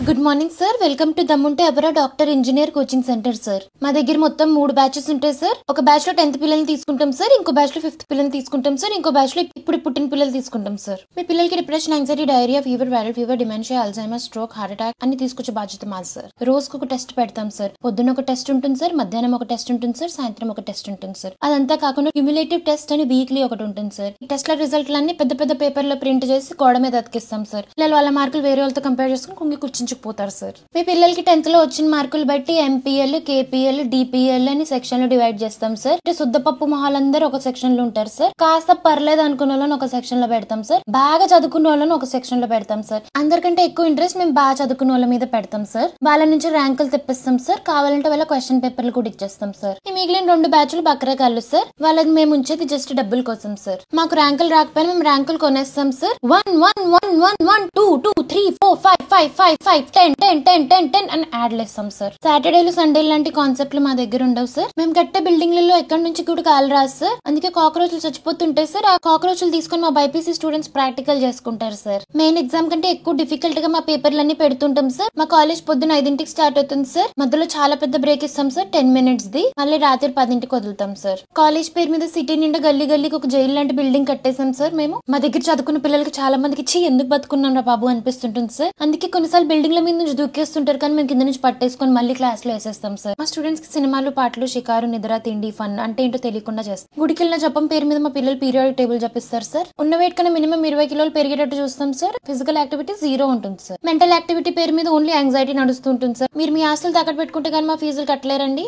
Good morning sir. Welcome to దమ్ముంటే ఎవరా doctor engineer coaching centre sir. మా దగ్గర మొత్తం 3 బ్యాచెస్ ఉంటాయి సార్. ఒక బ్యాచ్ లో 10th పిల్లల్ని తీసుకుంటాం సార్, ఇంకో బ్యాచ్ లో 5th పిల్లల్ని తీసుకుంటాం సార్, ఇంకో బ్యాచ్ లో ఇప్పుడు పుట్టిన పిల్లలు తీసుకుంటాం సార్. మీ పిల్లలకి depression, anxiety, diarrhoea, fever, viral fever, dementia, Alzheimer, stroke, heart attack అన్ని తీసుకొచ్చే బాధ్యత మాది సార్. రోజుకు ఒక టెస్ట్ పెడతాం సార్. పొద్దున్న ఒక టెస్ట్ ఉంటుంది సార్, మధ్యాహ్నం ఒక టెస్ట్ ఉంటుంది సార్, సాయంత్రం ఒక టెస్ట్ ఉంటుంది సార్. అదంతా కాకుండా క్యుములేటివ్ టెస్ట్ అని వీక్లీ ఒకటి ఉంటుంది సార్. ఈ టెస్ట్ల రిజల్ట్లన్నీ పెద్ద పెద్ద పేపర్ లో ప్రింట్ చేసి గోడ మీద అతికిస్తాం సార్. పిల్లలు వాళ్ళ మార్కులు వేరే వాళ్ళతో కంపేర్ చేసుకుని కుంగి కూర్చుంచుకుపోతారు సార్. మీ పిల్లలకి 10th లో వచ్చిన మార్కులు బట్టి ఎంపీఎల్, కేపీఎల్, డిపిఎల్ అని సెక్షన్ లో డివైడ్ చేస్తాం సార్. అంటే శుద్ధపప్పు మొహాలందరూ ఒక సెక్షన్ లో ఉంటారు సార్. కాస్త పర్లేదు అనుకున్న వాళ్ళని ఒక సెక్షన్ లో పెడతాం సార్. బాగా చదువుకున్న వాళ్ళని ఒక సెక్షన్ లో పెడతాం సార్. అందరికంటే ఎక్కువ ఇంట్రెస్ట్ మేము బాగా చదువుకున్న వాళ్ళ మీద పెడతాం సార్. వాళ్ళ నుంచి ర్యాంకులు తెప్పిస్తాం సార్. కావాలంటే వాళ్ళ క్వశ్చన్ పేపర్లు కూడా ఇచ్చేస్తాం సార్. ఈ మిగిలిన 2 బ్యాచ్లు బక్రకాళ్ళు సార్. వాళ్ళకి మేము ఉంచేది జస్ట్ డబ్బుల కోసం సార్. మాకు ర్యాంకులు రాకపోయినా మేము ర్యాంకులు కొనేస్తాం సార్. 1 1 1 1 1 2 2 3 4 5 5 5 5 10 10 10 10 10 అని యాడ్లు ఇస్తాం సార్. సాటర్డేలు, సండేలు లాంటి కాన్సెప్ట్లు మా దగ్గర ఉండవు సార్. మేము కట్టే బిల్డింగ్లలో ఎక్కడి నుంచి కూడా కాలు రాదు సార్. అందుకే కాక్రోచ్లు చచ్చిపోతుంటాయి సార్. ఆ కాక్రోచ్లు తీసుకొని మా బైపీసీ స్టూడెంట్స్ ప్రాక్టికల్ చేసుకుంటారు సార్. మెయిన్ ఎగ్జామ్ కంటే ఎక్కువ డిఫికల్ట్ గా మా పేపర్లన్నీ పెడుతుంటాం సార్. మా కాలేజ్ పొద్దున 5ంటికి స్టార్ట్ అవుతుంది సార్. మధ్యలో చాలా పెద్ద బ్రేక్ ఇస్తాం సార్, 10 minutes ది. మళ్ళీ రాత్రి 10ంటికి వదులుతాం సార్. కాలేజ్ పేరు మీద సిటీ నిండా గల్లీ గల్లీకి ఒక జైలు లాంటి బిల్డింగ్ కట్టేసాం సార్. మేము మా దగ్గర చదువుకున్న పిల్లలకి చాలా మందికి ఎందుకు బతుకున్నాం రా బాబు అనిపిస్తుంటుంది సార్. అందుకే కొన్నిసార్లు బిల్డింగ్ల మీద నుంచి దూకేస్తుంటారు, కానీ మేము కింద నుంచి పట్టేసుకొని మళ్ళీ క్లాస్ లో వేసేస్తాం సార్. మా స్టూడెంట్స్ కి సినిమాలు, పాటలు, షికారు, నిద్ర, తిండి, ఫన్ అంటే ఏంటో తెలియకుండా చేస్తాం. గుడికెళ్ళిన జపం పేరు మీద మా పిల్లలు పీరియాడిక్ టేబుల్ చెప్పిస్తారు సార్. ఉన్న వెయిట్ కన్నా మినిమం 20 కిలోలు పెరిగేటట్టు చూస్తాం సార్. ఫిజికల్ యాక్టివిటీ 0 ఉంటుంది సార్. మెంటల్ యాక్టివిటీ పేరు మీద ఓన్లీ యాంగ్జైటీ నడుస్తూ ఉంటుంది సార్. మీరు మీ ఆస్తులు తాకట్టు పెట్టుకుంటే కానీ మా ఫీజులు కట్టలేరండి.